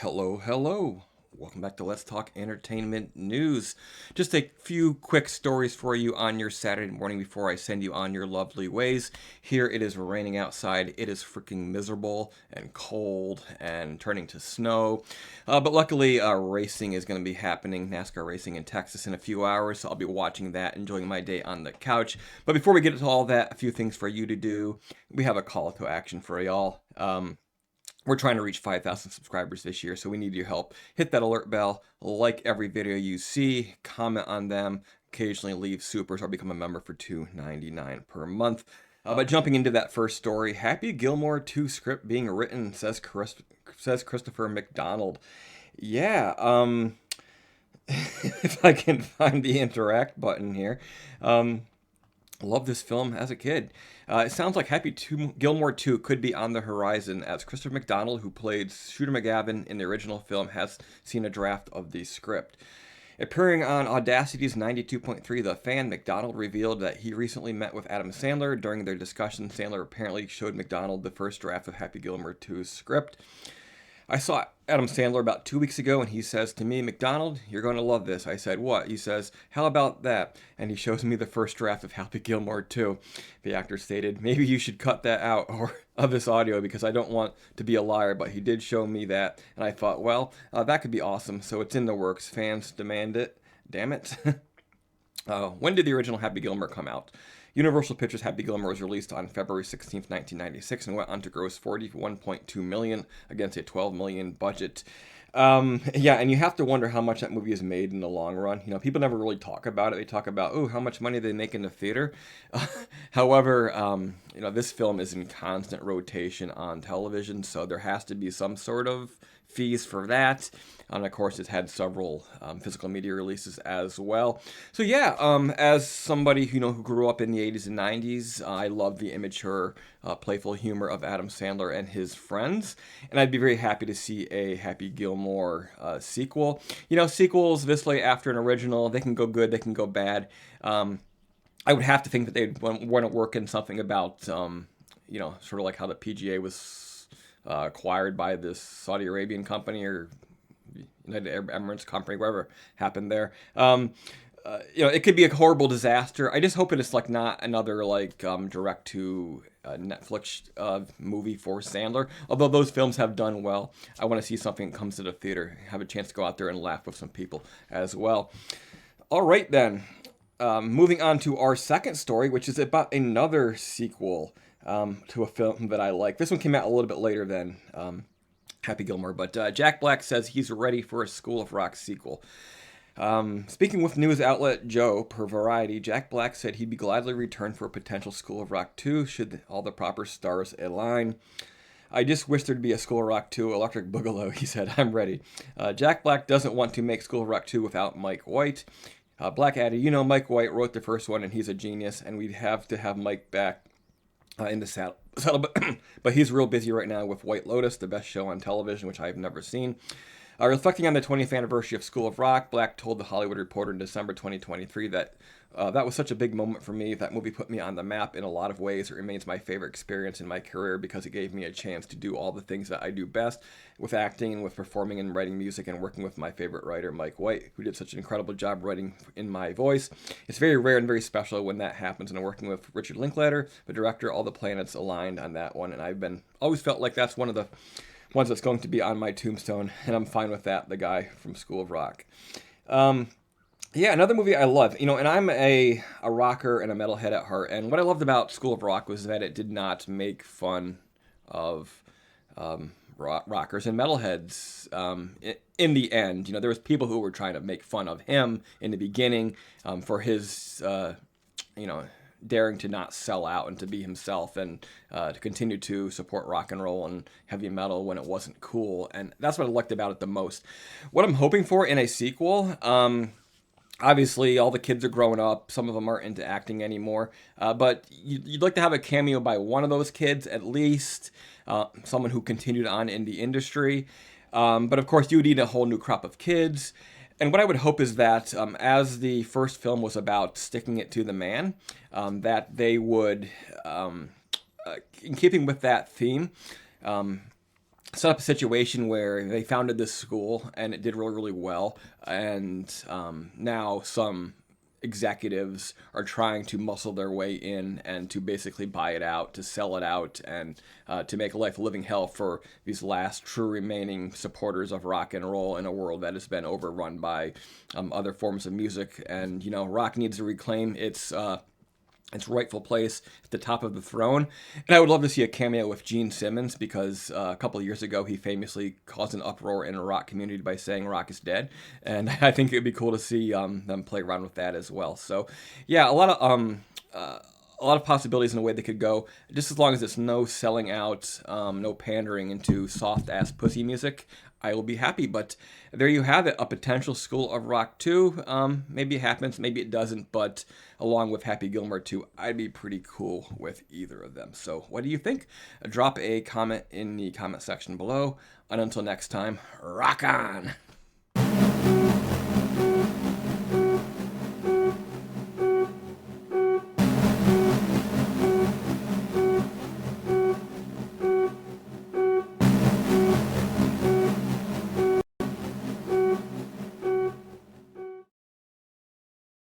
Hello, hello. Welcome back to Let's Talk Entertainment News. Just a few quick stories for you on your Saturday morning before I send you on your lovely ways. Here it is raining outside. It is freaking miserable and cold and turning to snow. But luckily, racing is going to be happening, NASCAR racing in Texas in a few hours. So I'll be watching that, enjoying my day on the couch. But before we get into all that, a few things for you to do. We have a call to action for y'all. We're trying to reach 5,000 subscribers this year, so we need your help. Hit that alert bell, like every video you see, comment on them, occasionally leave supers or become a member for $2.99 per month. But jumping into that first story, Happy Gilmore 2 script being written, says Christopher McDonald. Yeah, if I can find the interact button here. Love this film as a kid. It sounds like Gilmore 2 could be on the horizon, as Christopher McDonald, who played Shooter McGavin in the original film, has seen a draft of the script. Appearing on Audacity's 92.3 The Fan, McDonald revealed that he recently met with Adam Sandler. During their discussion, Sandler apparently showed McDonald the first draft of Happy Gilmore 2's script. I saw Adam Sandler about 2 weeks ago, and he says to me, "McDonald, you're going to love this." I said, "What?" He says, "How about that?" And he shows me the first draft of Happy Gilmore 2. The actor stated, "Maybe you should cut that out or of this audio because I don't want to be a liar," but he did show me that, and I thought, well, that could be awesome. So it's in the works. Fans demand it. Damn it. When did the original Happy Gilmore come out? Universal Pictures' Happy Gilmore was released on February 16th, 1996, and went on to gross $41.2 million against a $12 million budget. Yeah, and you have to wonder how much that movie is made in the long run. You know, people never really talk about it. They talk about, oh, how much money they make in the theater. However, this film is in constant rotation on television, so there has to be some sort of fees for that. And of course, it's had several physical media releases as well. So yeah, as somebody who grew up in the 80s and 90s, I love the immature, playful humor of Adam Sandler and his friends, and I'd be very happy to see a Happy Gilmore sequel. Sequels this late after an original, they can go good, they can go bad. I would have to think that they'd want to work in something about, sort of like how the PGA was acquired by this Saudi Arabian company or United Arab Emirates company, whatever happened there. It could be a horrible disaster. I just hope it's like not another direct to Netflix movie for Sandler. Although those films have done well, I want to see something that comes to the theater, have a chance to go out there and laugh with some people as well. All right then, moving on to our second story, which is about another sequel to a film that I like. This one came out a little bit later than Happy Gilmore, but Jack Black says he's ready for a School of Rock sequel. Speaking with news outlet Joe per Variety, Jack Black said he'd be gladly return for a potential School of Rock 2 should all the proper stars align. "I just wish there'd be a School of Rock 2 Electric Boogaloo," he said. "I'm ready." Jack Black doesn't want to make School of Rock 2 without Mike White. Black added, Mike White wrote the first one and he's a genius, and we'd have to have Mike back in the saddle, but he's real busy right now with White Lotus, the best show on television, which I've never seen. Reflecting on the 20th anniversary of School of Rock, Black told The Hollywood Reporter in December 2023 that that was such a big moment for me. That movie put me on the map in a lot of ways. It remains my favorite experience in my career because it gave me a chance to do all the things that I do best with acting, with performing and writing music, and working with my favorite writer, Mike White, who did such an incredible job writing in my voice. It's very rare and very special when that happens, and I'm working with Richard Linklater, the director. All the planets aligned on that one, and I've always felt like that's one of the ones that's going to be on my tombstone, and I'm fine with that, the guy from School of Rock. Yeah, another movie I love, and I'm a rocker and a metalhead at heart, and what I loved about School of Rock was that it did not make fun of rockers and metalheads in the end. There was people who were trying to make fun of him in the beginning for his, daring to not sell out and to be himself, and to continue to support rock and roll and heavy metal when it wasn't cool. And that's what I liked about it the most. What I'm hoping for in a sequel, obviously all the kids are growing up. Some of them aren't into acting anymore. But you'd like to have a cameo by one of those kids, at least someone who continued on in the industry. But of course, you would need a whole new crop of kids. And what I would hope is that, as the first film was about sticking it to the man, that they would, in keeping with that theme, set up a situation where they founded this school and it did really, really well. And now some executives are trying to muscle their way in and to basically buy it out, to sell it out, and to make life a living hell for these last true remaining supporters of rock and roll in a world that has been overrun by other forms of music. And, you know, rock needs to reclaim its rightful place at the top of the throne. And I would love to see a cameo with Gene Simmons, because a couple of years ago he famously caused an uproar in a rock community by saying rock is dead. And I think it would be cool to see them play around with that as well. So yeah, a lot of possibilities in the way they could go, just as long as it's no selling out, no pandering into soft ass pussy music. I will be happy. But there you have it, a potential School of Rock 2. Maybe it happens, maybe it doesn't, but along with Happy Gilmore 2, I'd be pretty cool with either of them. So what do you think? Drop a comment in the comment section below. And until next time, rock on!